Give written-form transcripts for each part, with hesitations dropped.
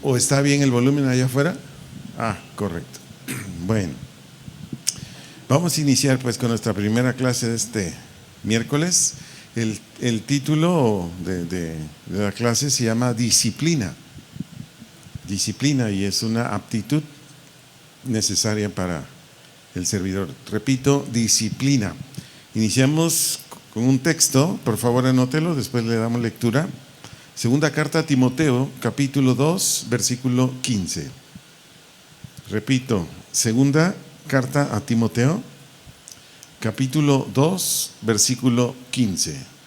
¿O está bien el volumen allá afuera? Ah, correcto. Bueno, vamos a iniciar pues con nuestra primera clase de este miércoles. El título de la clase se llama Disciplina. Disciplina, y es una aptitud necesaria para el servidor. Repito, disciplina. Iniciamos con un texto, por favor anótelo, después le damos lectura. Segunda carta a Timoteo, capítulo 2, versículo 15. Repito, segunda carta a Timoteo, capítulo 2, versículo 15.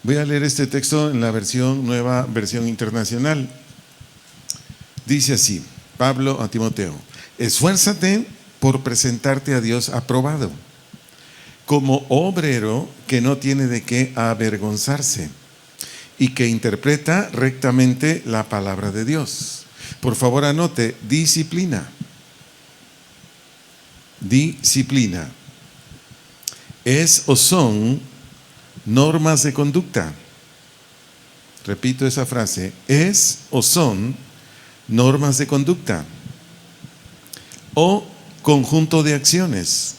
Voy a leer este texto en la nueva versión internacional. Dice así, Pablo a Timoteo: esfuérzate por presentarte a Dios aprobado, como obrero que no tiene de qué avergonzarse y que interpreta rectamente la palabra de Dios. Por favor anote, disciplina. Disciplina es o son normas de conducta. Repito esa frase, es o son normas de conducta o conjunto de acciones.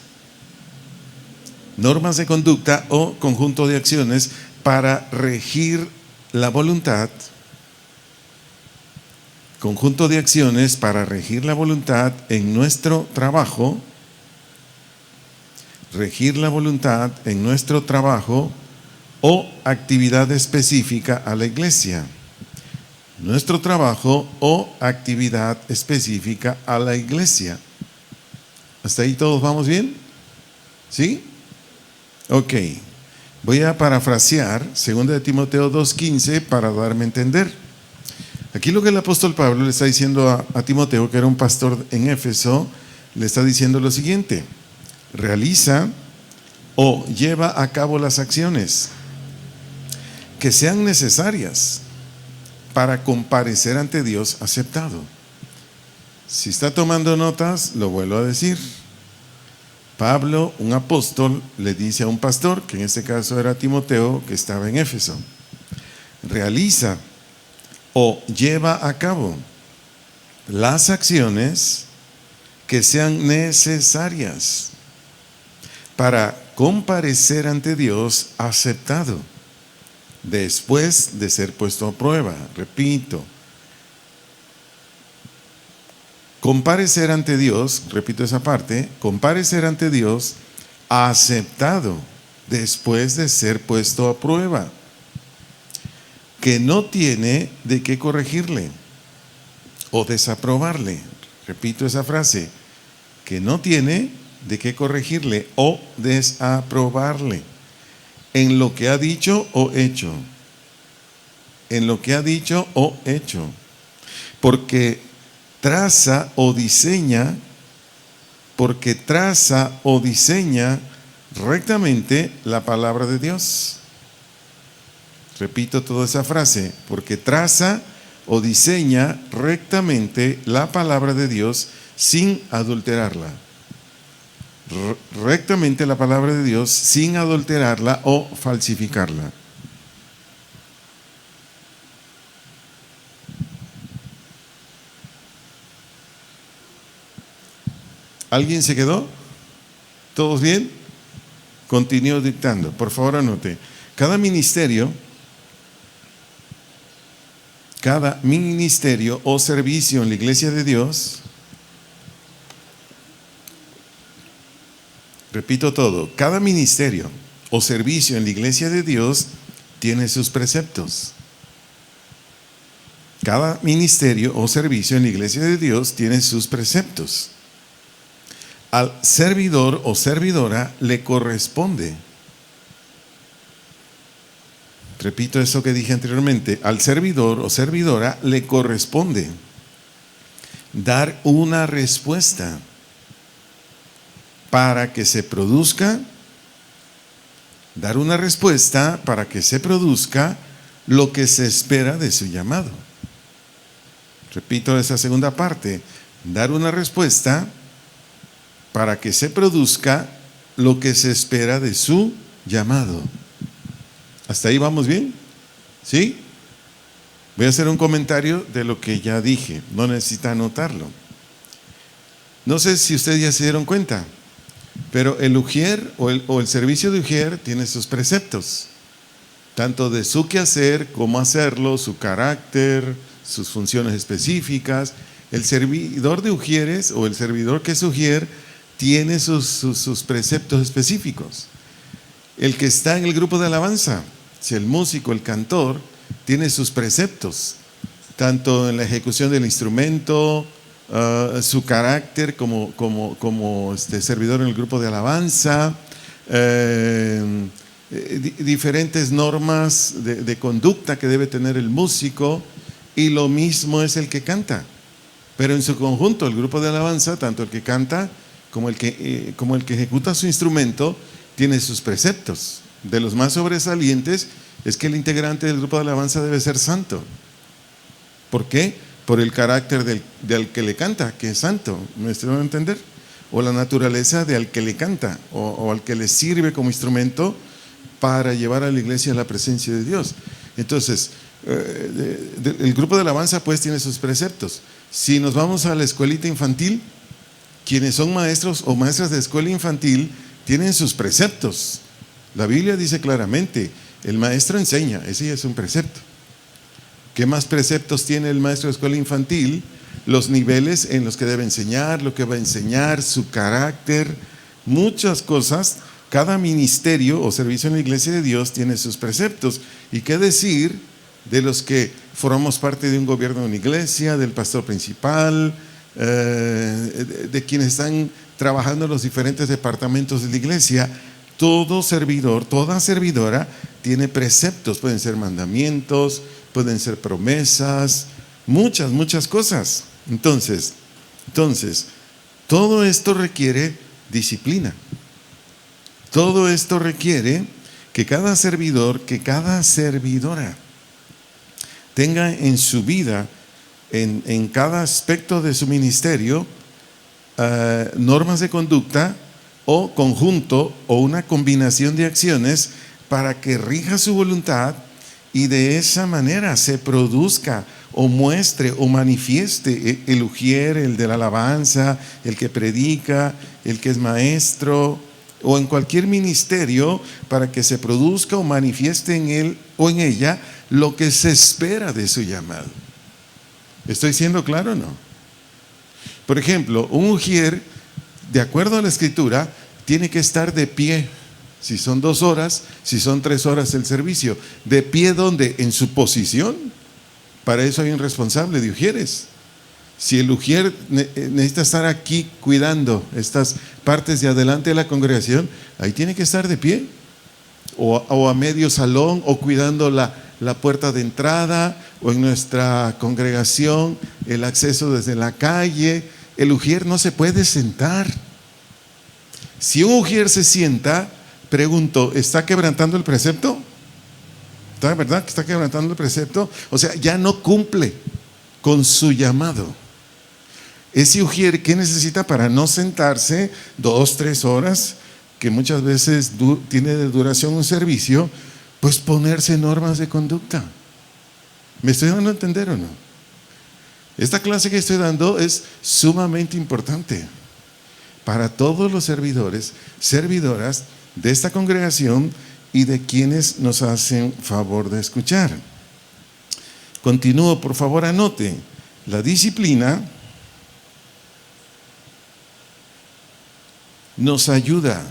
Normas de conducta o conjunto de acciones para regir la voluntad. Conjunto de acciones para regir la voluntad en nuestro trabajo. Regir la voluntad en nuestro trabajo o actividad específica a la iglesia. Nuestro trabajo o actividad específica a la iglesia. ¿Hasta ahí todos vamos bien? ¿Sí? Ok. Voy a parafrasear 2 Timoteo 2:15 para darme a entender. Aquí lo que el apóstol Pablo le está diciendo a Timoteo, que era un pastor en Éfeso, le está diciendo lo siguiente: realiza o lleva a cabo las acciones que sean necesarias para comparecer ante Dios aceptado. Si está tomando notas, lo vuelvo a decir. Pablo, un apóstol, le dice a un pastor, que en este caso era Timoteo, que estaba en Éfeso: realiza o lleva a cabo las acciones que sean necesarias para comparecer ante Dios aceptado, después de ser puesto a prueba. Repito, comparecer ante Dios, repito esa parte, comparecer ante Dios aceptado, después de ser puesto a prueba, que no tiene de qué corregirle o desaprobarle. Repito esa frase, que no tiene de qué corregirle o desaprobarle en lo que ha dicho o hecho. En lo que ha dicho o hecho. Porque traza o diseña rectamente la palabra de Dios. Repito toda esa frase, porque traza o diseña rectamente la palabra de Dios sin adulterarla. Rectamente la palabra de Dios sin adulterarla o falsificarla. ¿Alguien se quedó? ¿Todos bien? Continúo dictando. Por favor anote. Cada ministerio o servicio en la iglesia de Dios, repito todo, cada ministerio o servicio en la iglesia de Dios tiene sus preceptos. Cada ministerio o servicio en la iglesia de Dios tiene sus preceptos. Al servidor o servidora le corresponde, repito eso que dije anteriormente, al servidor o servidora le corresponde dar una respuesta para que se produzca, lo que se espera de su llamado. Repito esa segunda parte, dar una respuesta para que se produzca lo que se espera de su llamado. ¿Hasta ahí vamos bien? ¿Sí? Voy a hacer un comentario de lo que ya dije, no necesita anotarlo. No sé si ustedes ya se dieron cuenta, pero el ujier o el servicio de ujier tiene sus preceptos, tanto de su quehacer, cómo hacerlo, su carácter, sus funciones específicas. El servidor de ujieres o el servidor que es ujier tiene sus preceptos específicos. El que está en el grupo de alabanza, si el músico, el cantor, tiene sus preceptos, tanto en la ejecución del instrumento, su carácter como servidor en el grupo de alabanza, diferentes normas de conducta que debe tener el músico, y lo mismo es el que canta. Pero en su conjunto, el grupo de alabanza, tanto el que canta como el que ejecuta su instrumento, tiene sus preceptos. De los más sobresalientes es que el integrante del grupo de alabanza debe ser santo. ¿Por qué? Por el carácter del que le canta, que es santo, ¿me estoy dando a entender? O la naturaleza de al que le canta, o al que le sirve como instrumento para llevar a la iglesia a la presencia de Dios. Entonces, el grupo de alabanza pues tiene sus preceptos. Si nos vamos a la escuelita infantil, quienes son maestros o maestras de escuela infantil tienen sus preceptos. La Biblia dice claramente, el maestro enseña, ese ya es un precepto. ¿Qué más preceptos tiene el maestro de escuela infantil? Los niveles en los que debe enseñar, lo que va a enseñar, su carácter, muchas cosas. Cada ministerio o servicio en la iglesia de Dios tiene sus preceptos. ¿Y qué decir de los que formamos parte de un gobierno de una iglesia, del pastor principal, de quienes están trabajando en los diferentes departamentos de la iglesia? Todo servidor, toda servidora tiene preceptos, pueden ser mandamientos, pueden ser promesas, muchas cosas. Entonces, todo esto requiere disciplina. Todo esto requiere que cada servidor, que cada servidora tenga en su vida, en cada aspecto de su ministerio, normas de conducta o conjunto o una combinación de acciones para que rija su voluntad y de esa manera se produzca o muestre o manifieste el ujier, el de la alabanza, el que predica, el que es maestro, o en cualquier ministerio, para que se produzca o manifieste en él o en ella lo que se espera de su llamado. ¿Estoy siendo claro o no? Por ejemplo, un ujier, de acuerdo a la escritura, tiene que estar de pie. Si son 2 horas, si son 3 horas el servicio. ¿De pie dónde? En su posición. Para eso hay un responsable de ujieres. Si el ujier necesita estar aquí cuidando estas partes de adelante de la congregación, ahí tiene que estar de pie. O a medio salón, o cuidando la puerta de entrada, o en nuestra congregación, el acceso desde la calle. El ujier no se puede sentar. Si un ujier se sienta, pregunto, ¿está quebrantando el precepto? ¿Está verdad que está quebrantando el precepto? O sea, ya no cumple con su llamado. Ese ujier, ¿qué necesita para no sentarse 2, 3 horas, que muchas veces tiene de duración un servicio? Pues ponerse normas de conducta. ¿Me estoy dando a entender o no? Esta clase que estoy dando es sumamente importante para todos los servidores, servidoras de esta congregación y de quienes nos hacen favor de escuchar. Continúo, por favor, anote. La disciplina nos ayuda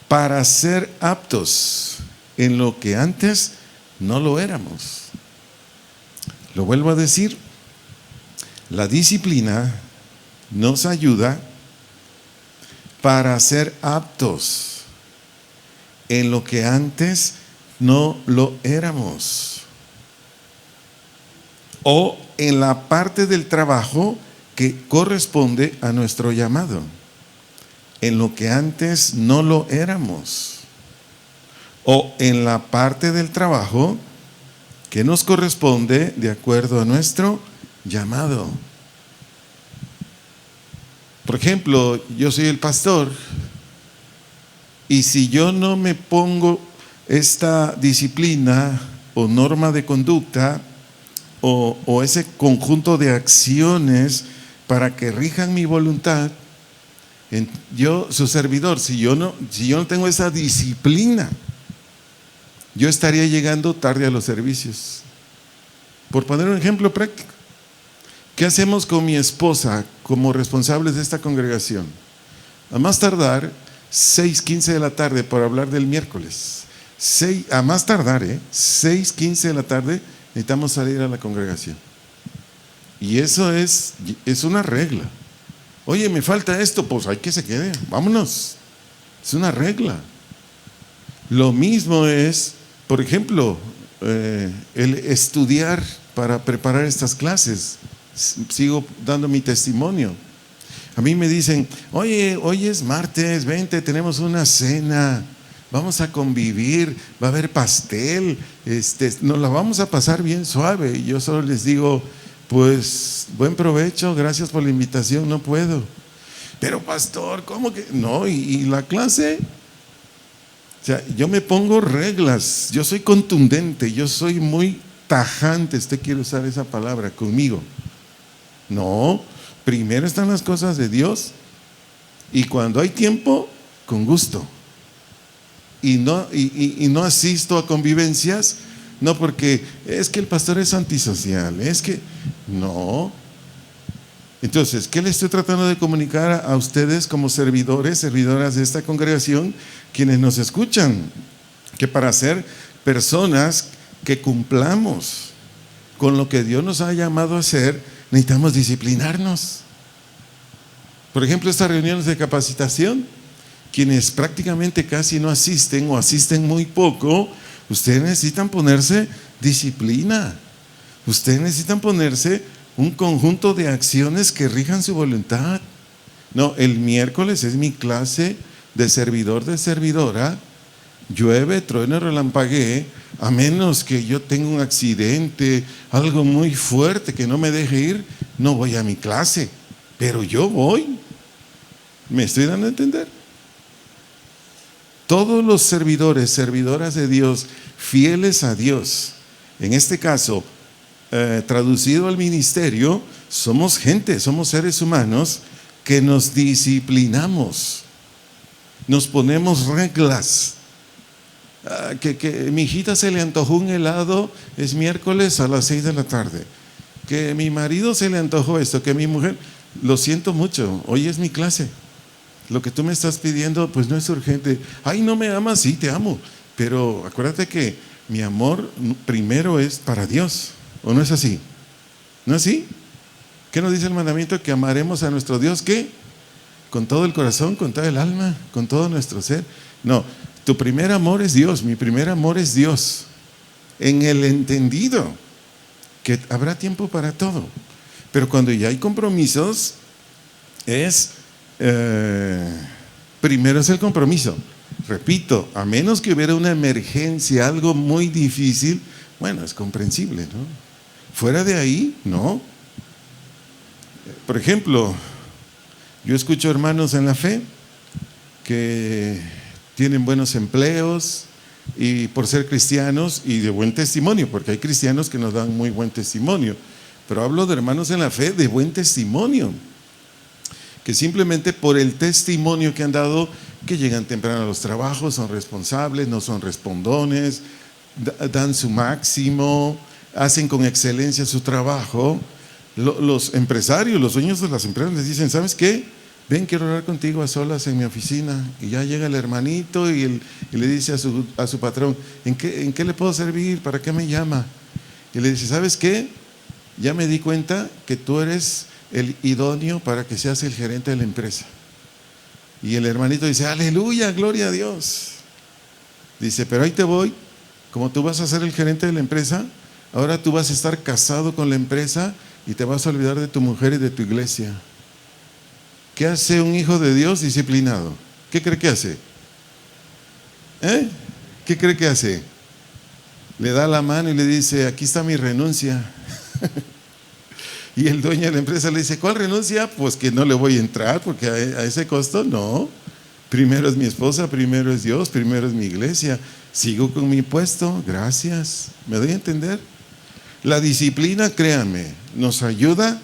para ser aptos en lo que antes no lo éramos. Lo vuelvo a decir, la disciplina nos ayuda para ser aptos en lo que antes no lo éramos, o en la parte del trabajo que corresponde a nuestro llamado, en lo que antes no lo éramos, o en la parte del trabajo que nos corresponde de acuerdo a nuestro llamado. Por ejemplo, yo soy el pastor, y si yo no me pongo esta disciplina o norma de conducta o ese conjunto de acciones para que rijan mi voluntad, yo, su servidor, si yo no tengo esa disciplina, yo estaría llegando tarde a los servicios. Por poner un ejemplo práctico, ¿qué hacemos con mi esposa como responsables de esta congregación? A más tardar 6:15 de la tarde, por hablar del miércoles, a más tardar 6:15 de la tarde necesitamos salir a la congregación. Y eso es una regla. Oye, me falta esto, pues hay que se quede, vámonos. Es una regla. Lo mismo es, por ejemplo, el estudiar para preparar estas clases. Sigo dando mi testimonio. A mí me dicen, oye, hoy es martes, vente, tenemos una cena, vamos a convivir, va a haber pastel, nos la vamos a pasar bien suave. Y yo solo les digo, pues buen provecho, gracias por la invitación, no puedo. Pero pastor, ¿cómo que? No, y la clase, o sea, yo me pongo reglas, yo soy contundente, yo soy muy tajante, usted quiere usar esa palabra conmigo. No, primero están las cosas de Dios y cuando hay tiempo, con gusto. Y no asisto a convivencias, no porque es que el pastor es antisocial, es que no. Entonces, ¿qué le estoy tratando de comunicar a ustedes como servidores, servidoras de esta congregación, quienes nos escuchan? Que para ser personas que cumplamos con lo que Dios nos ha llamado a hacer, necesitamos disciplinarnos. Por ejemplo, estas reuniones de capacitación, quienes prácticamente casi no asisten o asisten muy poco, ustedes necesitan ponerse disciplina. Ustedes necesitan ponerse un conjunto de acciones que rijan su voluntad. No, el miércoles es mi clase de servidor, de servidora. Llueve, truene, relampaguee, a menos que yo tenga un accidente, algo muy fuerte que no me deje ir, no voy a mi clase, pero yo voy. ¿Me estoy dando a entender? Todos los servidores, servidoras de Dios, fieles a Dios, en este caso, traducido al ministerio, somos gente, somos seres humanos que nos disciplinamos, nos ponemos reglas. Que mi hijita se le antojó un helado, es miércoles a las 6 de la tarde. Que mi marido se le antojó esto, que mi mujer, lo siento mucho, hoy es mi clase. Lo que tú me estás pidiendo, pues no es urgente. Ay, no me amas, sí, te amo. Pero acuérdate que mi amor primero es para Dios. ¿O no es así? ¿No es así? ¿Qué nos dice el mandamiento? Que amaremos a nuestro Dios, ¿qué? Con todo el corazón, con todo el alma, con todo nuestro ser. No, tu primer amor es Dios, mi primer amor es Dios. En el entendido que habrá tiempo para todo. Pero cuando ya hay compromisos, primero es el compromiso. Repito, a menos que hubiera una emergencia, algo muy difícil, bueno, es comprensible, ¿no? Fuera de ahí, no. Por ejemplo, yo escucho hermanos en la fe que tienen buenos empleos y por ser cristianos y de buen testimonio, porque hay cristianos que nos dan muy buen testimonio, pero hablo de hermanos en la fe de buen testimonio, que simplemente por el testimonio que han dado, que llegan temprano a los trabajos, son responsables, no son respondones, dan su máximo, hacen con excelencia su trabajo. Los empresarios, los dueños de las empresas les dicen, ¿sabes qué? Ven, quiero orar contigo a solas en mi oficina. Y ya llega el hermanito y le dice a su patrón, ¿en qué le puedo servir? ¿Para qué me llama? Y le dice, ¿sabes qué? Ya me di cuenta que tú eres el idóneo para que seas el gerente de la empresa. Y el hermanito dice, aleluya, gloria a Dios. Dice, pero ahí te voy, como tú vas a ser el gerente de la empresa, ahora tú vas a estar casado con la empresa y te vas a olvidar de tu mujer y de tu iglesia. ¿Qué hace un hijo de Dios disciplinado? ¿Qué cree que hace? ¿Qué cree que hace? Le da la mano y le dice, aquí está mi renuncia. Y el dueño de la empresa le dice, ¿cuál renuncia? Pues que no le voy a entrar porque a ese costo no. Primero es mi esposa, primero es Dios, primero es mi iglesia. Sigo con mi puesto, gracias. ¿Me doy a entender? La disciplina, créanme, nos ayuda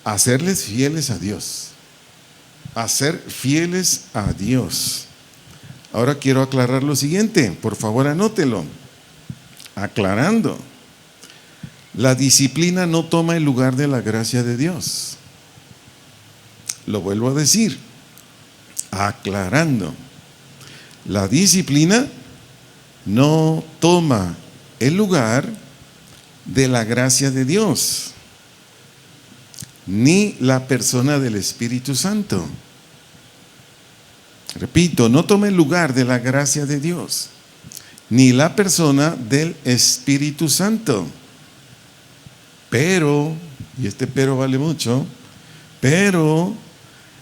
a serles fieles a Dios. A ser fieles a Dios. Ahora quiero aclarar lo siguiente, por favor anótelo. Aclarando. La disciplina no toma el lugar de la gracia de Dios. Lo vuelvo a decir. Aclarando. La disciplina no toma el lugar de la gracia de Dios, ni la persona del Espíritu Santo. Repito, no toma el lugar de la gracia de Dios, ni la persona del Espíritu Santo. Pero, y este pero vale mucho, pero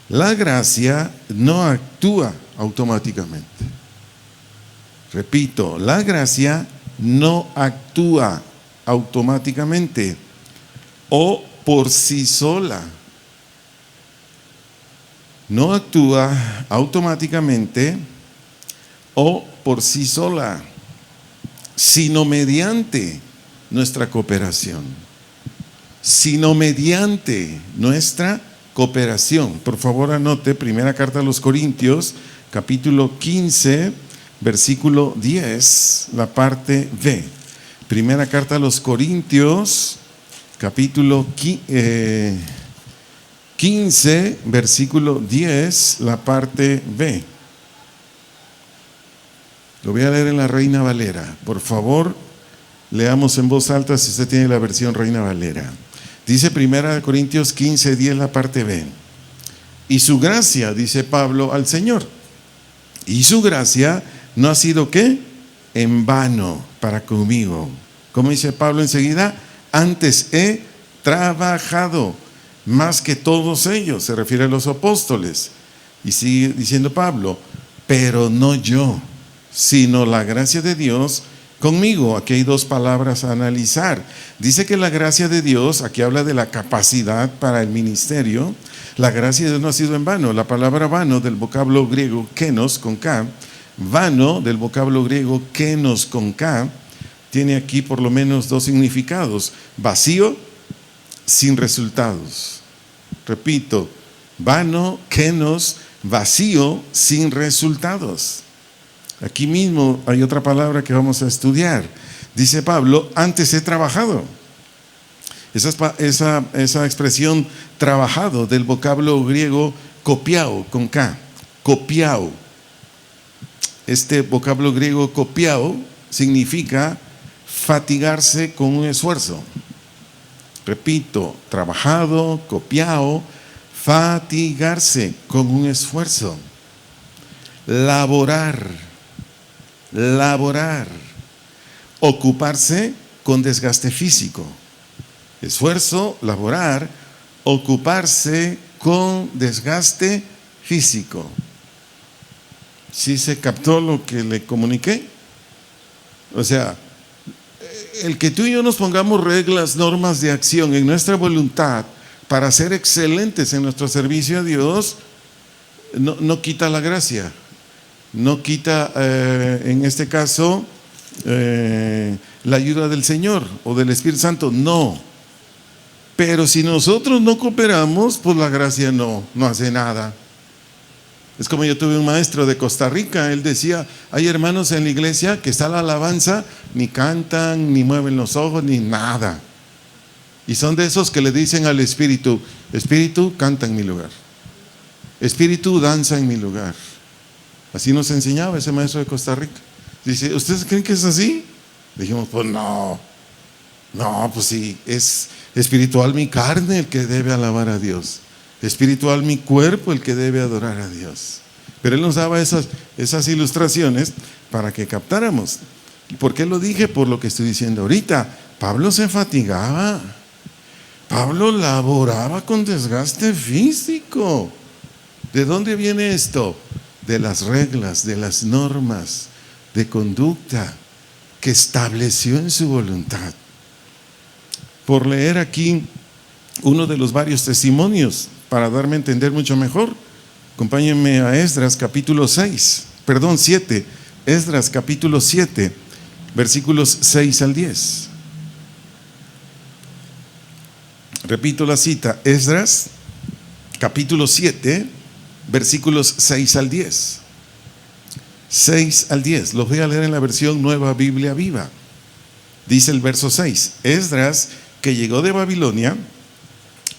la gracia no actúa automáticamente. Repito, la gracia no actúa automáticamente o por sí sola. No actúa automáticamente o por sí sola, sino mediante nuestra cooperación. Sino mediante nuestra cooperación. Por favor anote, primera carta a los Corintios, capítulo 15, versículo 10, la parte B. Primera carta a los Corintios, capítulo 15, versículo 10, la parte B. Lo voy a leer en la Reina Valera. Por favor, leamos en voz alta si usted tiene la versión Reina Valera. Dice Primera Corintios 15, 10, la parte B. Y su gracia, dice Pablo al Señor, y su gracia no ha sido ¿qué? En vano para conmigo. Como dice Pablo enseguida, antes he trabajado más que todos ellos, se refiere a los apóstoles. Y sigue diciendo Pablo, pero no yo, sino la gracia de Dios conmigo. Aquí hay dos palabras a analizar. Dice que la gracia de Dios, aquí habla de la capacidad para el ministerio. La gracia de Dios no ha sido en vano. La palabra vano del vocablo griego kenos con K, vano del vocablo griego kenos con K, tiene aquí por lo menos dos significados: vacío, sin resultados. Repito, vano, kenos, vacío, sin resultados. Aquí mismo hay otra palabra que vamos a estudiar. Dice Pablo, antes he trabajado. Esa expresión trabajado del vocablo griego copiao con K, copiao. Este vocablo griego copiao significa fatigarse con un esfuerzo. Repito, trabajado, copiao, fatigarse con un esfuerzo. Laborar, ocuparse con desgaste físico. Esfuerzo, laborar, ocuparse con desgaste físico. ¿Sí se captó lo que le comuniqué? O sea, el que tú y yo nos pongamos reglas, normas de acción en nuestra voluntad para ser excelentes en nuestro servicio a Dios, no quita la gracia. No quita, en este caso, la ayuda del Señor o del Espíritu Santo, no. Pero si nosotros no cooperamos, pues la gracia no hace nada. Es como yo tuve un maestro de Costa Rica, él decía, hay hermanos en la iglesia que está la alabanza, ni cantan, ni mueven los ojos, ni nada. Y son de esos que le dicen al Espíritu, Espíritu, canta en mi lugar. Espíritu, danza en mi lugar. Así nos enseñaba ese maestro de Costa Rica. Dice, ¿ustedes creen que es así? Dijimos, pues no, pues sí, es espiritual mi carne el que debe alabar a Dios, espiritual mi cuerpo el que debe adorar a Dios. Pero él nos daba esas ilustraciones para que captáramos. ¿Y por qué lo dije? Por lo que estoy diciendo ahorita. Pablo se fatigaba, Pablo laboraba con desgaste físico. ¿De dónde viene esto? De las reglas, de las normas de conducta que estableció en su voluntad. Por leer aquí uno de los varios testimonios para darme a entender mucho mejor, acompáñenme a Esdras capítulo 7, Esdras capítulo 7, versículos 6 al 10. Repito la cita, Esdras capítulo 7, versículos 6 al 10. 6 al 10, los voy a leer en la versión Nueva Biblia Viva. Dice el verso 6, Esdras, que llegó de Babilonia,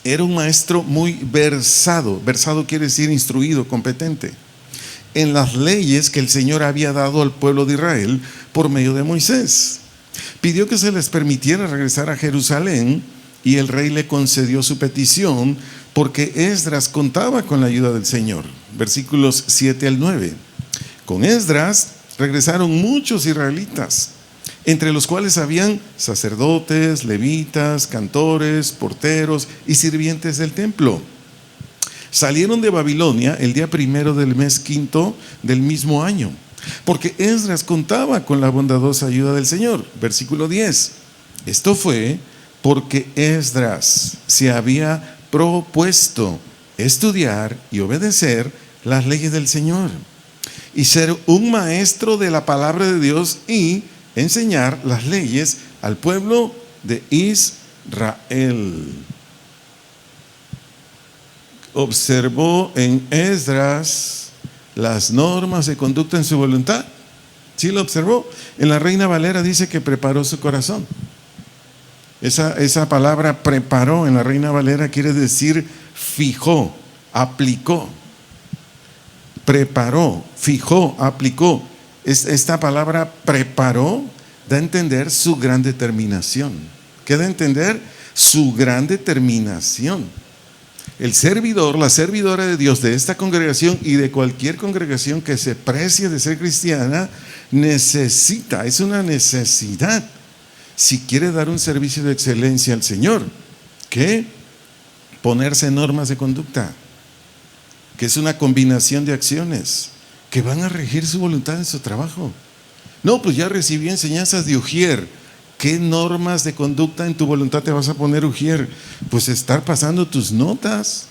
era un maestro muy versado. Versado quiere decir instruido, competente, en las leyes que el Señor había dado al pueblo de Israel por medio de Moisés. Pidió que se les permitiera regresar a Jerusalén y el rey le concedió su petición porque Esdras contaba con la ayuda del Señor. Versículos 7 al 9. Con Esdras regresaron muchos israelitas, entre los cuales habían sacerdotes, levitas, cantores, porteros y sirvientes del templo. Salieron de Babilonia el día 1 del mes 5 del mismo año, porque Esdras contaba con la bondadosa ayuda del Señor. Versículo 10. Esto fue porque Esdras se había propuesto estudiar y obedecer las leyes del Señor y ser un maestro de la palabra de Dios y enseñar las leyes al pueblo de Israel. Observó en Esdras las normas de conducta en su voluntad. ¿Sí lo observó? En la Reina Valera dice que preparó su corazón. Esa palabra preparó en la Reina Valera quiere decir fijó, aplicó. Preparó, fijó, aplicó. Esta palabra preparó da a entender su gran determinación. ¿Qué da a entender? Su gran determinación. El servidor, la servidora de Dios de esta congregación y de cualquier congregación que se precie de ser cristiana, necesita, es una necesidad, si quiere dar un servicio de excelencia al Señor, que ponerse normas de conducta, que es una combinación de acciones que van a regir su voluntad en su trabajo. No, pues ya recibí enseñanzas de Ujier. ¿Qué normas de conducta en tu voluntad te vas a poner, Ujier? Pues estar pasando tus notas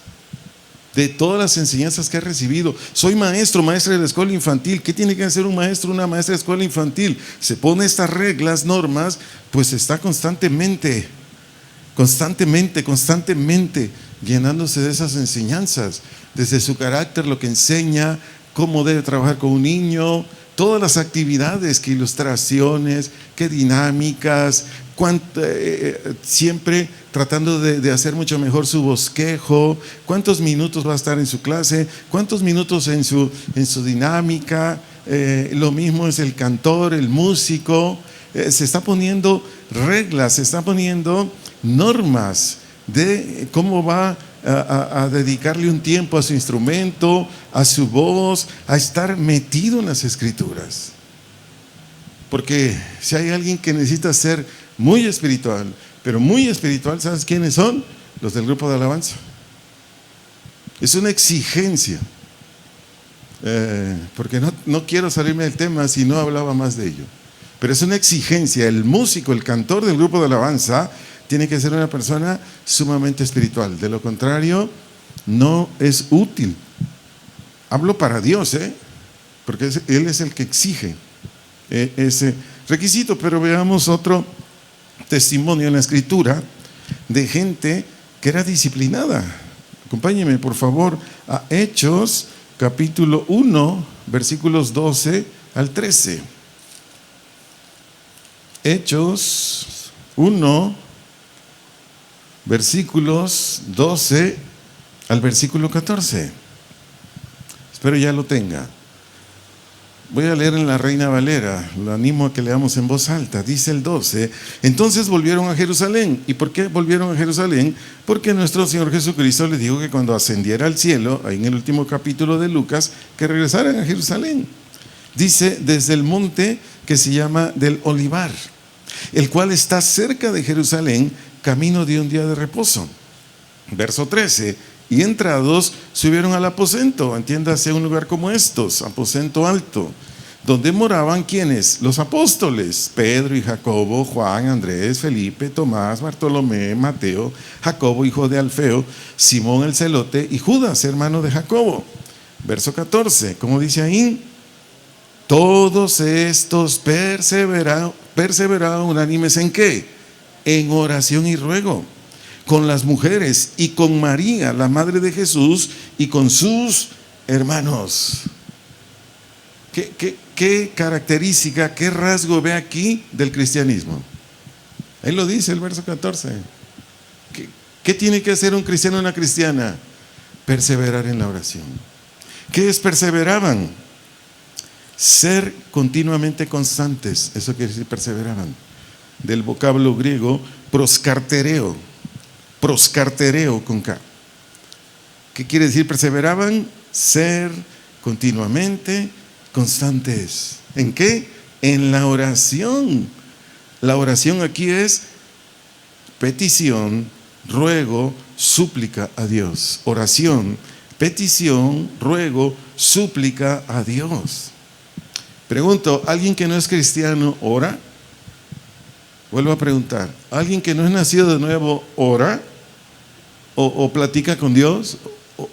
de todas las enseñanzas que has recibido. Soy maestra de la escuela infantil. ¿Qué tiene que hacer un maestro, una maestra de escuela infantil? Se pone estas reglas, normas, pues está constantemente llenándose de esas enseñanzas, desde su carácter, lo que enseña, cómo debe trabajar con un niño, todas las actividades, qué ilustraciones, qué dinámicas, siempre tratando de hacer mucho mejor su bosquejo, cuántos minutos va a estar en su clase, cuántos minutos en su dinámica. Lo mismo es el cantor, el músico. Se está poniendo reglas, se está poniendo normas de cómo va a dedicarle un tiempo a su instrumento, a su voz, a estar metido en las Escrituras. Porque si hay alguien que necesita ser muy espiritual, pero muy espiritual, ¿sabes quiénes son? Los del grupo de alabanza. Es una exigencia, porque no quiero salirme del tema si no hablaba más de ello, pero es una exigencia. El músico, el cantor del grupo de alabanza tiene que ser una persona sumamente espiritual. De lo contrario, no es útil. Hablo para Dios, porque Él es el que exige ese requisito. Pero veamos otro testimonio en la Escritura de gente que era disciplinada. Acompáñenme, por favor, a Hechos, capítulo 1, versículos 12 al 13. Hechos 1, versículos 12 al versículo 14. Espero ya lo tenga. Voy a leer en la Reina Valera. Lo animo a que leamos en voz alta. Dice el 12: entonces volvieron a Jerusalén. ¿Y por qué volvieron a Jerusalén? Porque nuestro Señor Jesucristo les dijo que cuando ascendiera al cielo, ahí en el último capítulo de Lucas, que regresaran a Jerusalén. Dice, desde el monte que se llama del Olivar, el cual está cerca de Jerusalén, camino de un día de reposo. Verso 13: y entrados subieron al aposento, entiéndase un lugar como estos, aposento alto, donde moraban ¿quiénes? Los apóstoles, Pedro y Jacobo, Juan, Andrés, Felipe, Tomás, Bartolomé, Mateo, Jacobo hijo de Alfeo, Simón el celote y Judas hermano de Jacobo. Verso 14, ¿cómo dice ahí? Todos estos perseveraban unánimes ¿en qué? En oración y ruego, con las mujeres y con María, la madre de Jesús, y con sus hermanos. ¿Qué característica, qué rasgo ve aquí del cristianismo? Ahí lo dice el verso 14. ¿Qué tiene que hacer un cristiano o una cristiana? Perseverar en la oración. ¿Qué es perseveraban? Ser continuamente constantes. Eso quiere decir perseveraban. Del vocablo griego proskartereo. Proskartereo con K. ¿Qué quiere decir perseveraban? Ser continuamente constantes. ¿En qué? En la oración. La oración aquí es petición, ruego, súplica a Dios. Oración, petición, ruego, súplica a Dios. Pregunto, ¿alguien que no es cristiano ora? Vuelvo a preguntar, ¿alguien que no es nacido de nuevo ora? ¿O platica con Dios?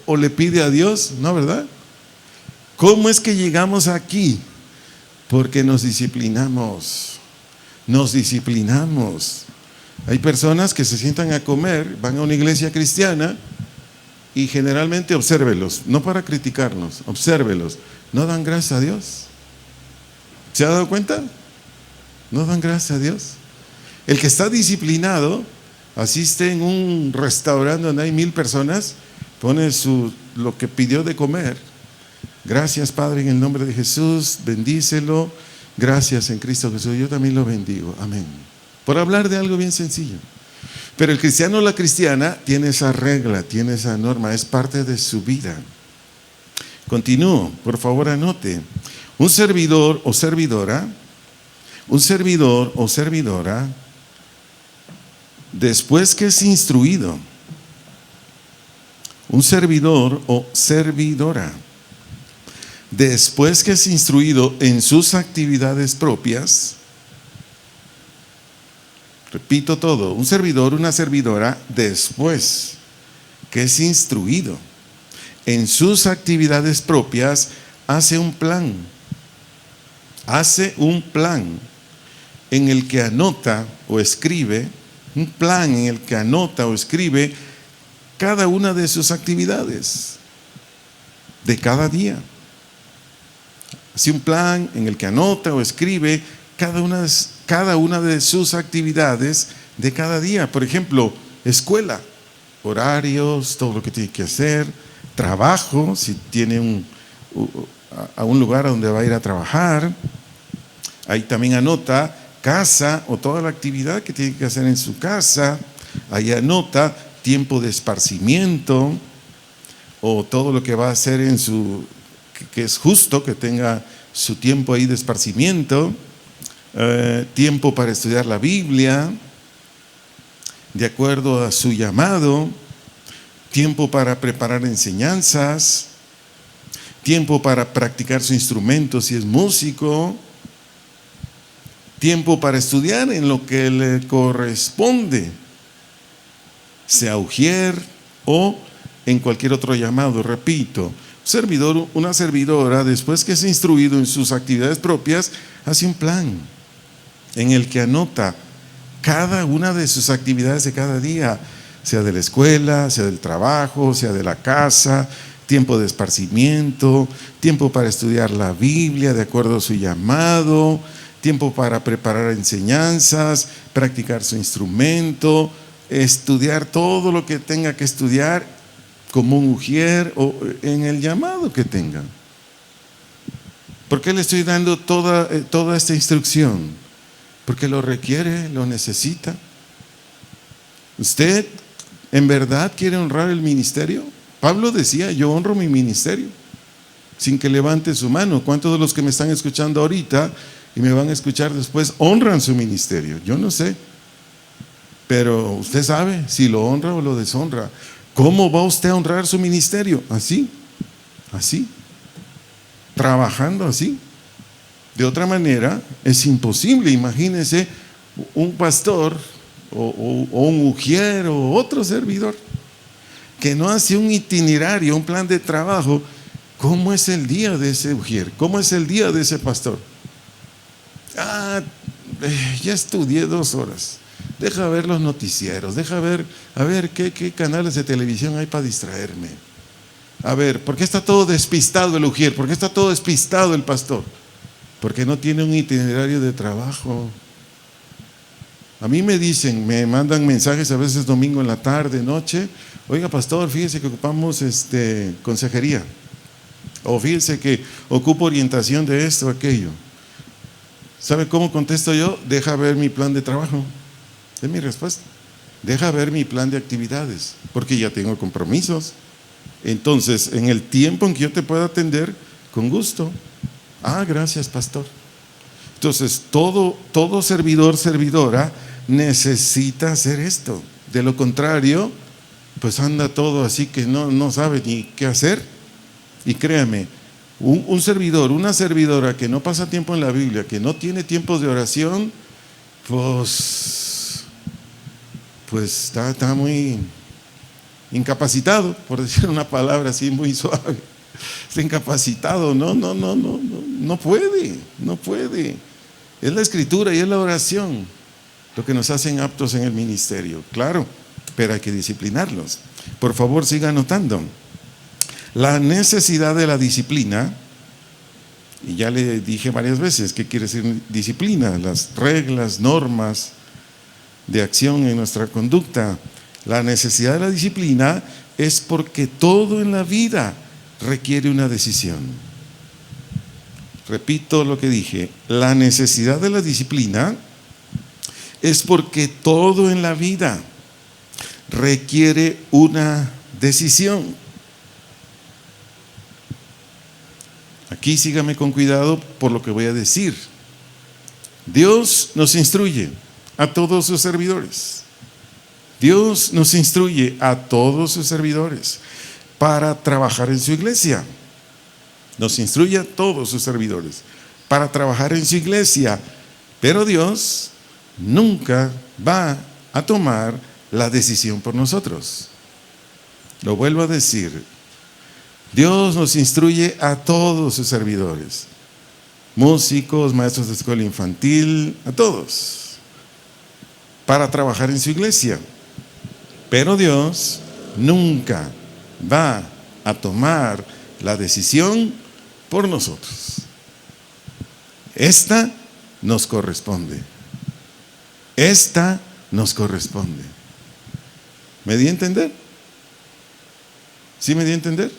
¿O le pide a Dios? ¿No, verdad? ¿Cómo es que llegamos aquí? Porque nos disciplinamos. Nos disciplinamos. Hay personas que se sientan a comer, van a una iglesia cristiana y generalmente obsérvelos, no para criticarnos, obsérvelos. No dan gracias a Dios. ¿Se ha dado cuenta? No dan gracias a Dios. El que está disciplinado asiste en un restaurante donde hay 1000 personas, pone lo que pidió de comer. Gracias, Padre, en el nombre de Jesús, bendícelo. Gracias en Cristo Jesús, yo también lo bendigo. Amén. Por hablar de algo bien sencillo. Pero el cristiano o la cristiana tiene esa regla, tiene esa norma, es parte de su vida. Continúo, por favor anote. Un servidor o servidora, después que es instruido, un servidor o servidora, después que es instruido en sus actividades propias, repito todo, un servidor, una servidora, después que es instruido en sus actividades propias, hace un plan en el que anota o escribe, cada una de sus actividades de cada día. Hace un plan en el que anota o escribe cada una de sus actividades de cada día. Por ejemplo, escuela, horarios, todo lo que tiene que hacer, trabajo, si tiene a un lugar a donde va a ir a trabajar. Ahí también anota casa o toda la actividad que tiene que hacer en su casa. Ahí anota tiempo de esparcimiento o todo lo que va a hacer que es justo que tenga su tiempo ahí de esparcimiento. Tiempo para estudiar la Biblia de acuerdo a su llamado, tiempo para preparar enseñanzas, tiempo para practicar su instrumento si es músico, tiempo para estudiar en lo que le corresponde, sea ujier o en cualquier otro llamado. Repito, servidor, una servidora, después que es instruido en sus actividades propias, hace un plan en el que anota cada una de sus actividades de cada día, sea de la escuela, sea del trabajo, sea de la casa, tiempo de esparcimiento, tiempo para estudiar la Biblia de acuerdo a su llamado, tiempo para preparar enseñanzas, practicar su instrumento, estudiar todo lo que tenga que estudiar como un ujier o en el llamado que tenga. ¿Por qué le estoy dando toda esta instrucción? Porque lo requiere, lo necesita. ¿Usted en verdad quiere honrar el ministerio? Pablo decía, yo honro mi ministerio, sin que levante su mano. ¿Cuántos de los que me están escuchando ahorita y me van a escuchar después honran su ministerio? Yo no sé, pero usted sabe si lo honra o lo deshonra. ¿Cómo va usted a honrar su ministerio? Así, trabajando así. De otra manera, es imposible. Imagínese un pastor o un ujier o otro servidor que no hace un itinerario, un plan de trabajo ¿Cómo es el día de ese ujier? ¿Cómo es el día de ese pastor? Ya estudié 2 horas. Deja ver los noticieros, deja ver, a ver qué canales de televisión hay para distraerme. A ver, ¿por qué está todo despistado el ujier? ¿Por qué está todo despistado el pastor? Porque no tiene un itinerario de trabajo. A mí me dicen, me mandan mensajes a veces domingo en la tarde, noche. Oiga, pastor, fíjese que ocupamos consejería. O fíjese que ocupo orientación de esto o aquello. ¿Sabe cómo contesto yo? Deja ver mi plan de trabajo. Es mi respuesta. Deja ver mi plan de actividades, porque ya tengo compromisos. Entonces, en el tiempo en que yo te pueda atender, con gusto. Gracias, pastor. Entonces, todo servidor, servidora necesita hacer esto. De lo contrario, pues anda todo así que no sabe ni qué hacer. Y créame, un servidor, una servidora que no pasa tiempo en la Biblia, que no tiene tiempos de oración, pues está muy incapacitado, por decir una palabra así muy suave. Está incapacitado, no puede. Es la escritura y es la oración lo que nos hacen aptos en el ministerio, claro, pero hay que disciplinarlos. Por favor, siga anotando. La necesidad de la disciplina, y ya le dije varias veces qué quiere decir disciplina, las reglas, normas de acción en nuestra conducta. La necesidad de la disciplina es porque todo en la vida requiere una decisión. Repito lo que dije, la necesidad de la disciplina es porque todo en la vida requiere una decisión. Aquí sígame con cuidado por lo que voy a decir. Dios nos instruye a todos sus servidores. Dios nos instruye a todos sus servidores para trabajar en su iglesia. Nos instruye a todos sus servidores para trabajar en su iglesia. Pero Dios nunca va a tomar la decisión por nosotros. Lo vuelvo a decir. Dios nos instruye a todos sus servidores. Músicos, maestros de escuela infantil, a todos. Para trabajar en su iglesia. Pero Dios nunca va a tomar la decisión por nosotros. Esta nos corresponde. Esta nos corresponde. ¿Me di a entender? ¿Sí me di a entender?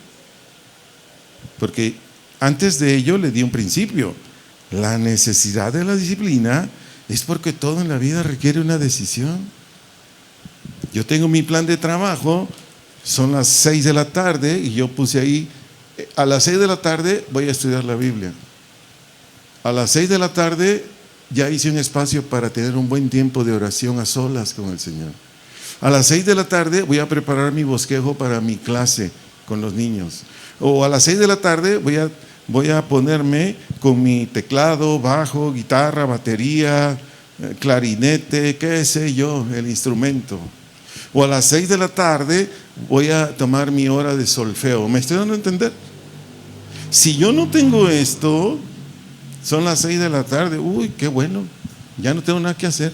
Porque antes de ello le di un principio. La necesidad de la disciplina es porque todo en la vida requiere una decisión. Yo tengo mi plan de trabajo, son las 6 de la tarde y yo puse ahí, a las 6 de la tarde voy a estudiar la Biblia. A las 6 de la tarde ya hice un espacio para tener un buen tiempo de oración a solas con el Señor. A las 6 de la tarde voy a preparar mi bosquejo para mi clase con los niños. O a las 6 de la tarde voy a ponerme con mi teclado, bajo, guitarra, batería, clarinete, qué sé yo, el instrumento. O a las 6 de la tarde voy a tomar mi hora de solfeo. ¿Me estoy dando a entender? Si yo no tengo esto, son las 6 de la tarde, uy, qué bueno, ya no tengo nada que hacer.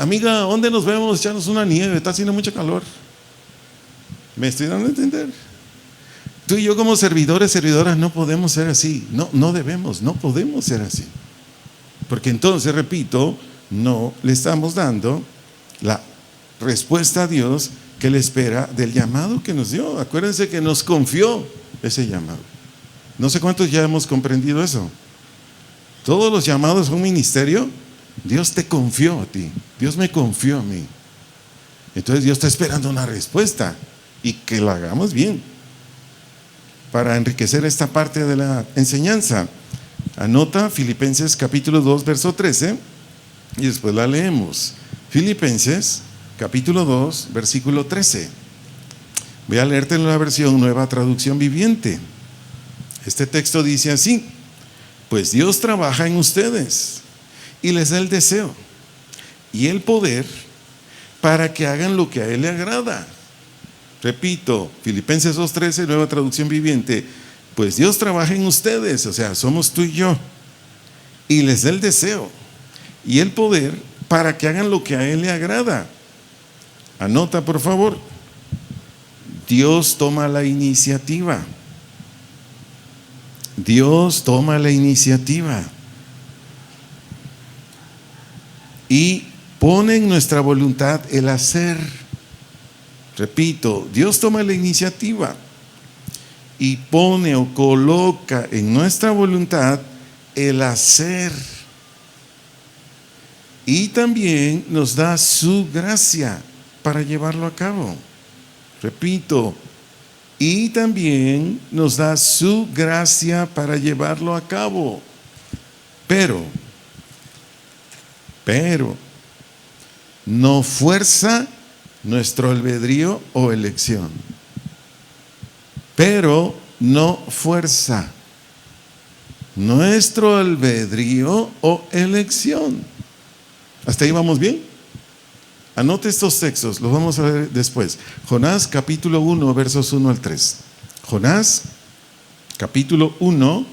Amiga, ¿dónde nos vemos? Echarnos una nieve, está haciendo mucho calor. ¿Me estoy dando a entender? Tú y yo como servidores, servidoras no podemos ser así. No debemos, no podemos ser así. Porque entonces, repito, no le estamos dando la respuesta a Dios que le espera del llamado que nos dio. Acuérdense que nos confió ese llamado. No sé cuántos ya hemos comprendido eso. Todos los llamados a un ministerio, Dios te confió a ti. Dios me confió a mí. Entonces Dios está esperando una respuesta y que la hagamos bien para enriquecer esta parte de la enseñanza. Anota Filipenses capítulo 2 verso 13 y después la leemos. Filipenses capítulo 2 versículo 13. Voy a leerte en la versión Nueva Traducción Viviente. Este texto dice así: pues Dios trabaja en ustedes y les da el deseo y el poder para que hagan lo que a Él le agrada. Repito, Filipenses 2:13, Nueva Traducción Viviente. Pues Dios trabaja en ustedes, o sea, somos tú y yo, y les da el deseo y el poder para que hagan lo que a Él le agrada. Anota, por favor. Dios toma la iniciativa. Dios toma la iniciativa y pone en nuestra voluntad el hacer. Repito, Dios toma la iniciativa y pone o coloca en nuestra voluntad el hacer. Y también nos da su gracia para llevarlo a cabo. Repito, y también nos da su gracia para llevarlo a cabo. Pero, no fuerza nuestro albedrío o elección. Pero no fuerza nuestro albedrío o elección. ¿Hasta ahí vamos bien? Anote estos textos, los vamos a ver después. Jonás capítulo 1, versos 1 al 3. Jonás capítulo 1,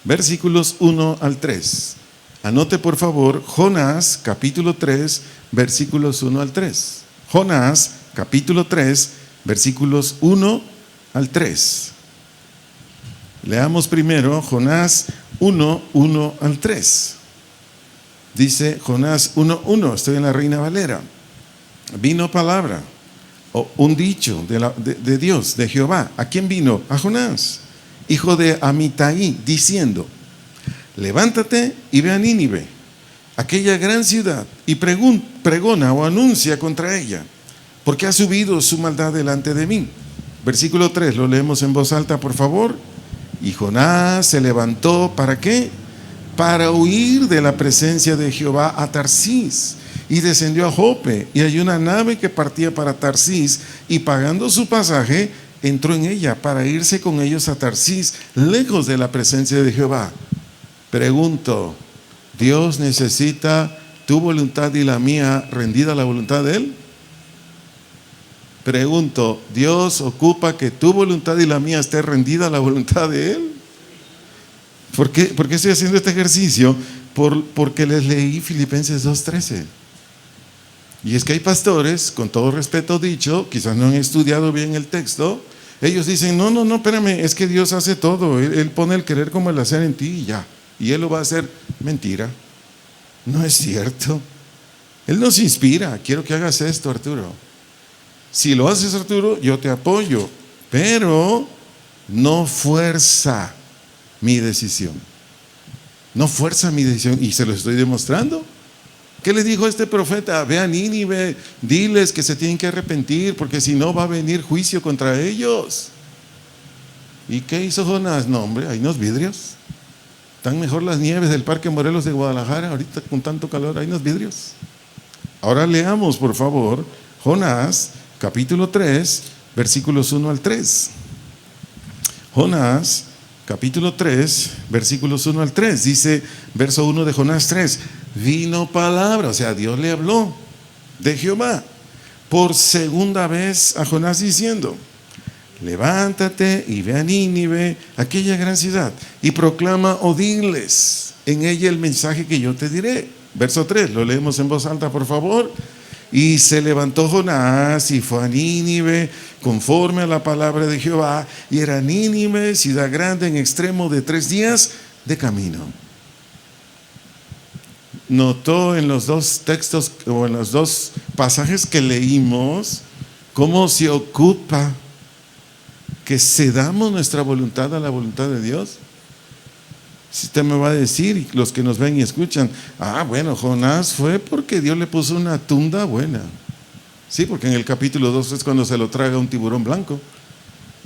versículos 1 al 3. Anote por favor, Jonás capítulo 3, versículos 1 al 3. Jonás capítulo 3, versículos 1 al 3. Leamos primero Jonás 1, 1 al 3. Dice Jonás 1:1, estoy en la Reina Valera. Vino palabra, o un dicho de Dios, de Jehová. ¿A quién vino? A Jonás, hijo de Amitai, diciendo: levántate y ve a Nínive, aquella gran ciudad, y pregona o anuncia contra ella, porque ha subido su maldad delante de mí. Versículo 3, lo leemos en voz alta, por favor. Y Jonás se levantó, ¿para qué? Para huir de la presencia de Jehová a Tarsís, y descendió a Jope, y hay una nave que partía para Tarsís, y pagando su pasaje, entró en ella para irse con ellos a Tarsís, lejos de la presencia de Jehová. Pregunto, ¿Dios necesita tu voluntad y la mía rendida a la voluntad de Él? Pregunto, ¿Dios ocupa que tu voluntad y la mía esté rendida a la voluntad de Él? ¿Por qué estoy haciendo este ejercicio? Porque les leí Filipenses 2:13. Y es que hay pastores, con todo respeto dicho, quizás no han estudiado bien el texto. Ellos dicen, no, espérame, es que Dios hace todo. Él pone el querer como el hacer en ti y ya. Y Él lo va a hacer. Mentira. No es cierto. Él nos inspira. Quiero que hagas esto, Arturo. Si lo haces, Arturo, yo te apoyo. Pero no fuerza mi decisión. No fuerza mi decisión. Y se lo estoy demostrando. ¿Qué le dijo este profeta? Ve a Nínive, diles que se tienen que arrepentir, porque si no va a venir juicio contra ellos. ¿Y qué hizo Jonás? No, hombre, hay unos vidrios. Están mejor las nieves del Parque Morelos de Guadalajara, ahorita con tanto calor, hay unos vidrios. Ahora leamos, por favor, Jonás, capítulo 3, versículos 1 al 3. Jonás, capítulo 3, versículos 1 al 3. Dice, verso 1 de Jonás 3. Vino palabra, o sea, Dios le habló de Jehová por segunda vez a Jonás diciendo: levántate y ve a Nínive, aquella gran ciudad, y proclama o diles en ella el mensaje que yo te diré. Verso 3, lo leemos en voz alta, por favor. Y se levantó Jonás y fue a Nínive conforme a la palabra de Jehová, y era Nínive ciudad grande en extremo de 3 días de camino. Notó en los dos textos o en los dos pasajes que leímos cómo se ocupa que cedamos nuestra voluntad a la voluntad de Dios. Si usted me va a decir, y los que nos ven y escuchan, bueno, Jonás fue porque Dios le puso una tunda buena. Sí, porque en el capítulo 2 es cuando se lo traga un tiburón blanco,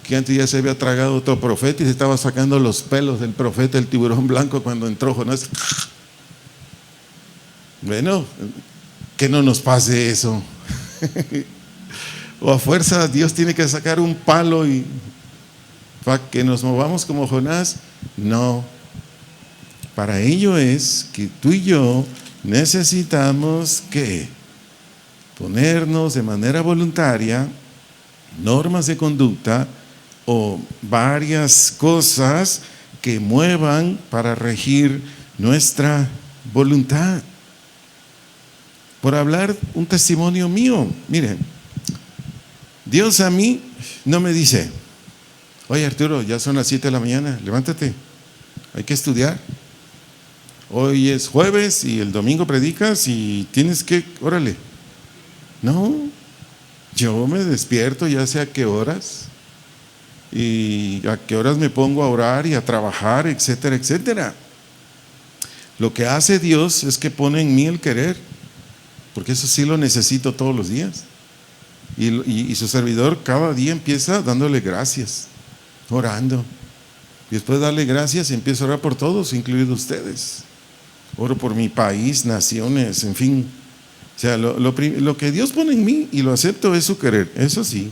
que antes ya se había tragado otro profeta y se estaba sacando los pelos del profeta, el tiburón blanco, cuando entró Jonás. Bueno, que no nos pase eso. O a fuerza Dios tiene que sacar un palo y para que nos movamos como Jonás. No. Para ello es que tú y yo necesitamos que ponernos de manera voluntaria normas de conducta o varias cosas que muevan para regir nuestra voluntad. Por hablar un testimonio mío, miren, Dios a mí no me dice: oye Arturo, ya son las 7 de la mañana, levántate, hay que estudiar. Hoy es jueves y el domingo predicas y tienes que, órale. No, yo me despierto ya sé a qué horas y a qué horas me pongo a orar y a trabajar, etcétera, etcétera. Lo que hace Dios es que pone en mí el querer, porque eso sí lo necesito todos los días. Y su servidor cada día empieza dándole gracias, orando. Y después de darle gracias empiezo a orar por todos, incluidos ustedes. Oro por mi país, naciones, en fin. O sea, lo que Dios pone en mí y lo acepto es su querer, eso sí.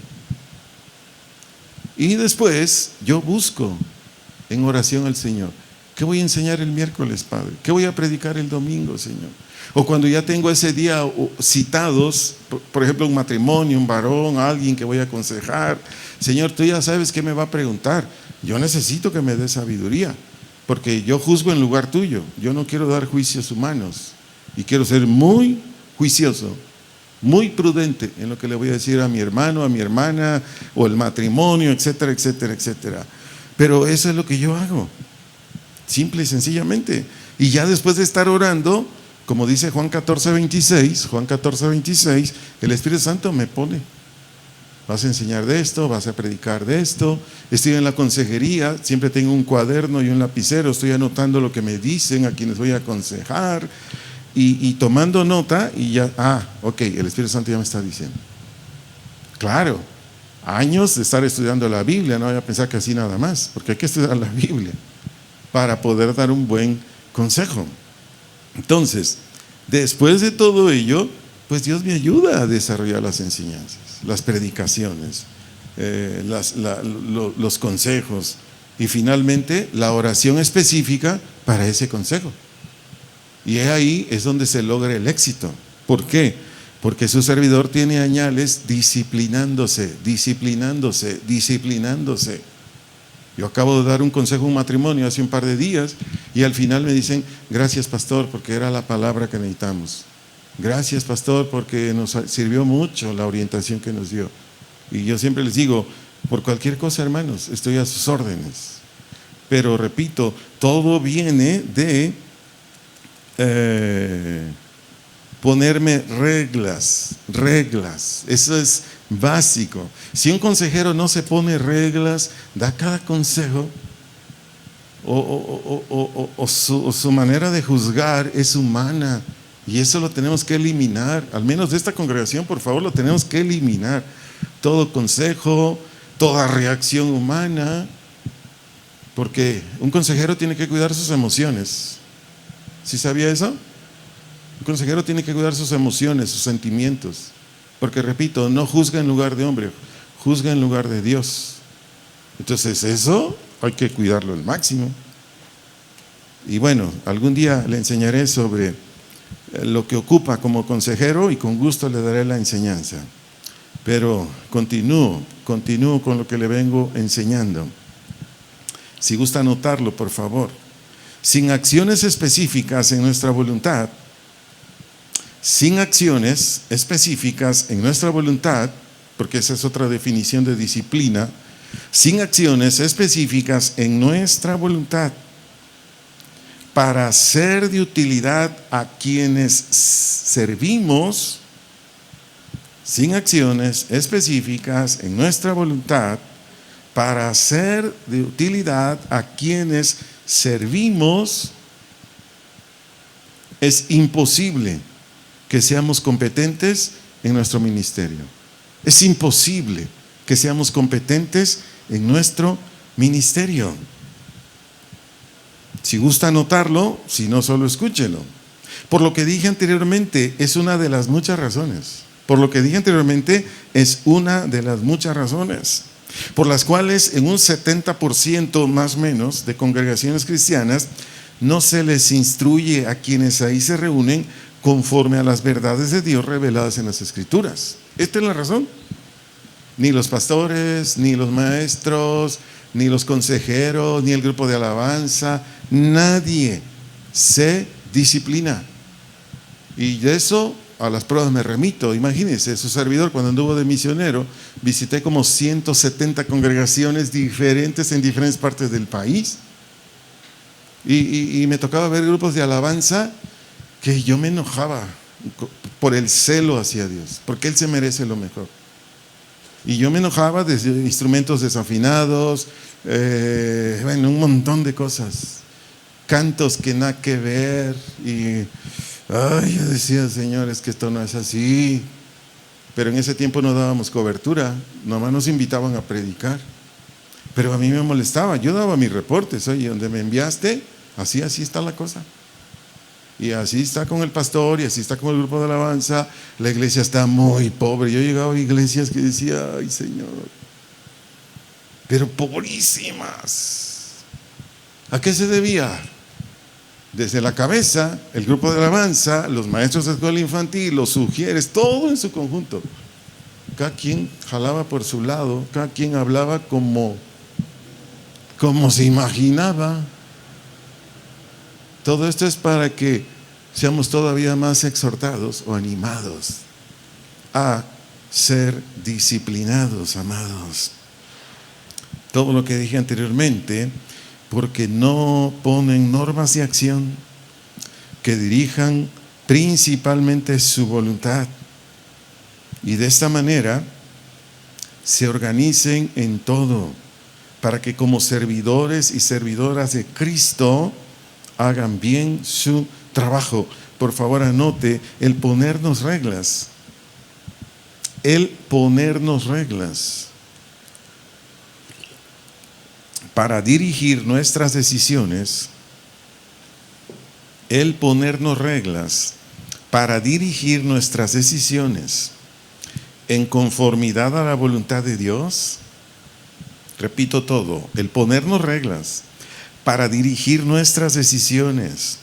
Y después yo busco en oración al Señor: ¿qué voy a enseñar el miércoles, Padre? ¿Qué voy a predicar el domingo, Señor? O cuando ya tengo ese día citados, por ejemplo, un matrimonio, un varón, alguien que voy a aconsejar: Señor, tú ya sabes qué me va a preguntar. Yo necesito que me dé sabiduría, porque yo juzgo en lugar tuyo. Yo no quiero dar juicios humanos y quiero ser muy juicioso, muy prudente en lo que le voy a decir a mi hermano, a mi hermana, o el matrimonio, etcétera, etcétera, etcétera. Pero eso es lo que yo hago, simple y sencillamente. Y ya después de estar orando, como dice Juan 14:26, el Espíritu Santo me pone: vas a enseñar de esto, vas a predicar de esto. Estoy en la consejería, siempre tengo un cuaderno y un lapicero, estoy anotando lo que me dicen a quienes voy a aconsejar y tomando nota, y ya, ok, el Espíritu Santo ya me está diciendo. Claro, años de estar estudiando la Biblia, no voy a pensar que así nada más, porque hay que estudiar la Biblia para poder dar un buen consejo. Entonces, después de todo ello, pues Dios me ayuda a desarrollar las enseñanzas, las predicaciones, los consejos y finalmente la oración específica para ese consejo. Y ahí es donde se logra el éxito. ¿Por qué? Porque su servidor tiene añales disciplinándose. Yo acabo de dar un consejo a un matrimonio hace un par de días y al final me dicen: gracias, pastor, porque era la palabra que necesitamos. Gracias, pastor, porque nos sirvió mucho la orientación que nos dio. Y yo siempre les digo: por cualquier cosa, hermanos, estoy a sus órdenes. Pero repito, todo viene de ponerme reglas. Eso es básico. Si un consejero no se pone reglas, da cada consejo, o su manera de juzgar es humana, y eso lo tenemos que eliminar. Al menos de esta congregación, por favor, lo tenemos que eliminar. Todo consejo, toda reacción humana, porque un consejero tiene que cuidar sus emociones. ¿Sí sabía eso? Un consejero tiene que cuidar sus emociones, sus sentimientos, porque repito, no juzga en lugar de hombre, juzga en lugar de Dios. Entonces eso hay que cuidarlo al máximo. Y bueno, algún día le enseñaré sobre lo que ocupa como consejero y con gusto le daré la enseñanza. Pero continúo con lo que le vengo enseñando. Si gusta anotarlo, por favor. Sin acciones específicas en nuestra voluntad, porque esa es otra definición de disciplina, sin acciones específicas en nuestra voluntad para ser de utilidad a quienes servimos, sin acciones específicas en nuestra voluntad para ser de utilidad a quienes servimos, es imposible que seamos competentes en nuestro ministerio. Es imposible que seamos competentes en nuestro ministerio. Si gusta anotarlo, si no, solo escúchelo. Por lo que dije anteriormente, es una de las muchas razones. Por las cuales en un 70% más o menos de congregaciones cristianas no se les instruye a quienes ahí se reúnen conforme a las verdades de Dios reveladas en las Escrituras. Esta es la razón. Ni los pastores, ni los maestros, ni los consejeros, ni el grupo de alabanza, nadie se disciplina. Y de eso a las pruebas me remito. Imagínense, su servidor cuando anduvo de misionero, visité como 170 congregaciones diferentes en diferentes partes del país. Y me tocaba ver grupos de alabanza que yo me enojaba por el celo hacia Dios, porque Él se merece lo mejor. Y yo me enojaba de instrumentos desafinados, bueno, un montón de cosas, cantos que nada que ver. Y yo decía, Señor, es que esto no es así. Pero en ese tiempo no dábamos cobertura, nomás nos invitaban a predicar. Pero a mí me molestaba, yo daba mis reportes, oye, donde me enviaste, así está la cosa. Y así está con el pastor, y así está con el grupo de alabanza. La iglesia está muy pobre. Yo llegaba a iglesias que decía, ay Señor, pero pobrísimas. ¿A qué se debía? Desde la cabeza, el grupo de alabanza, los maestros de escuela infantil, los sugieres, todo en su conjunto. Cada quien jalaba por su lado, cada quien hablaba como se imaginaba. Todo esto es para que seamos todavía más exhortados o animados a ser disciplinados, amados. Todo lo que dije anteriormente, porque no ponen normas de acción que dirijan principalmente su voluntad, y de esta manera se organicen en todo para que como servidores y servidoras de Cristo hagan bien su trabajo. Por favor, anote el ponernos reglas. El ponernos reglas para dirigir nuestras decisiones. El ponernos reglas para dirigir nuestras decisiones en conformidad a la voluntad de Dios. Repito todo, el ponernos reglas para dirigir nuestras decisiones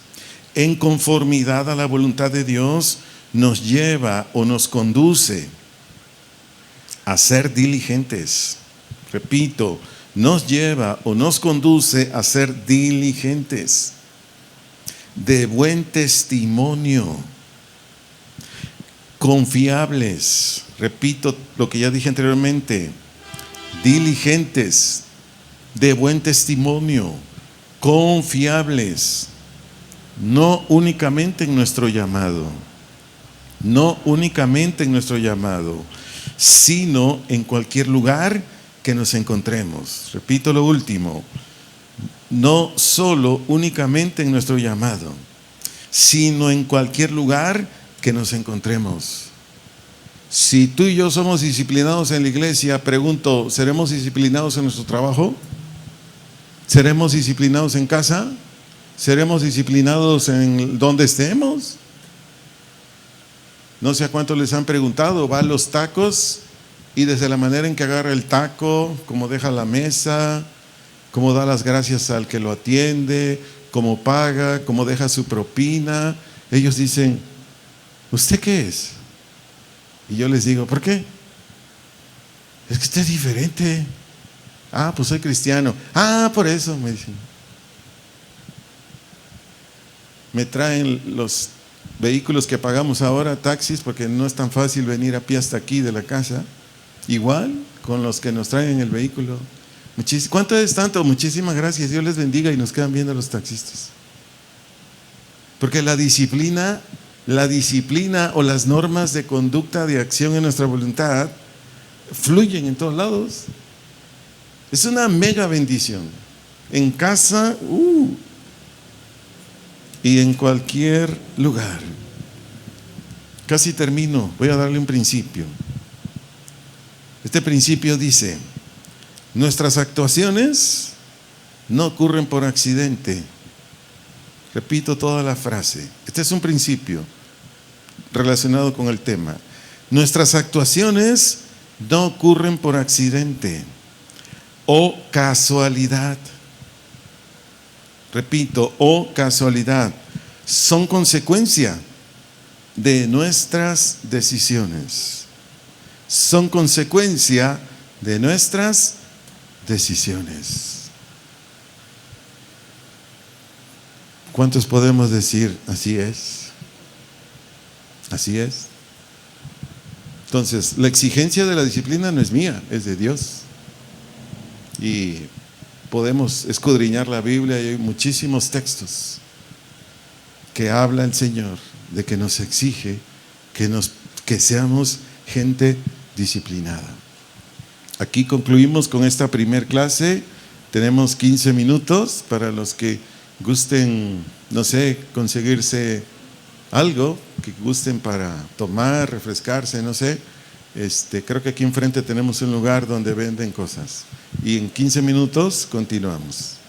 en conformidad a la voluntad de Dios nos lleva o nos conduce a ser diligentes. Repito, nos lleva o nos conduce a ser diligentes, de buen testimonio, confiables. Repito lo que ya dije anteriormente, diligentes, de buen testimonio, confiables, no únicamente en nuestro llamado, sino en cualquier lugar que nos encontremos. Repito lo último, no solo únicamente en nuestro llamado, sino en cualquier lugar que nos encontremos. Si tú y yo somos disciplinados en la iglesia, pregunto, ¿seremos disciplinados en nuestro trabajo? ¿Seremos disciplinados en casa? ¿Seremos disciplinados en donde estemos? No sé a cuántos les han preguntado, va a los tacos y desde la manera en que agarra el taco, cómo deja la mesa, cómo da las gracias al que lo atiende, cómo paga, cómo deja su propina, ellos dicen, ¿usted qué es? Y yo les digo, ¿por qué? Es que usted es diferente. Ah, pues soy cristiano. Ah, por eso, me dicen. Me traen los vehículos que pagamos ahora, taxis, porque no es tan fácil venir a pie hasta aquí de la casa. Igual con los que nos traen el vehículo. ¿Cuánto es tanto? Muchísimas gracias, Dios les bendiga, y nos quedan viendo los taxistas. Porque la disciplina o las normas de conducta, de acción en nuestra voluntad fluyen en todos lados. Es una mega bendición. En casa, y en cualquier lugar. Casi termino, voy a darle un principio. Este principio dice, nuestras actuaciones no ocurren por accidente. Repito toda la frase. Este es un principio relacionado con el tema. Nuestras actuaciones no ocurren por accidente o casualidad. Repito, o casualidad. Son consecuencia de nuestras decisiones. son consecuencia de nuestras decisiones. ¿Cuántos podemos decir, así es? Así es. Entonces, la exigencia de la disciplina no es mía, es de Dios. Y podemos escudriñar la Biblia y hay muchísimos textos que habla el Señor de que nos exige que seamos gente disciplinada. Aquí concluimos con esta primer clase. Tenemos 15 minutos para los que gusten, no sé, conseguirse algo, que gusten para tomar, refrescarse, no sé. Creo que aquí enfrente tenemos un lugar donde venden cosas. Y en 15 minutos continuamos.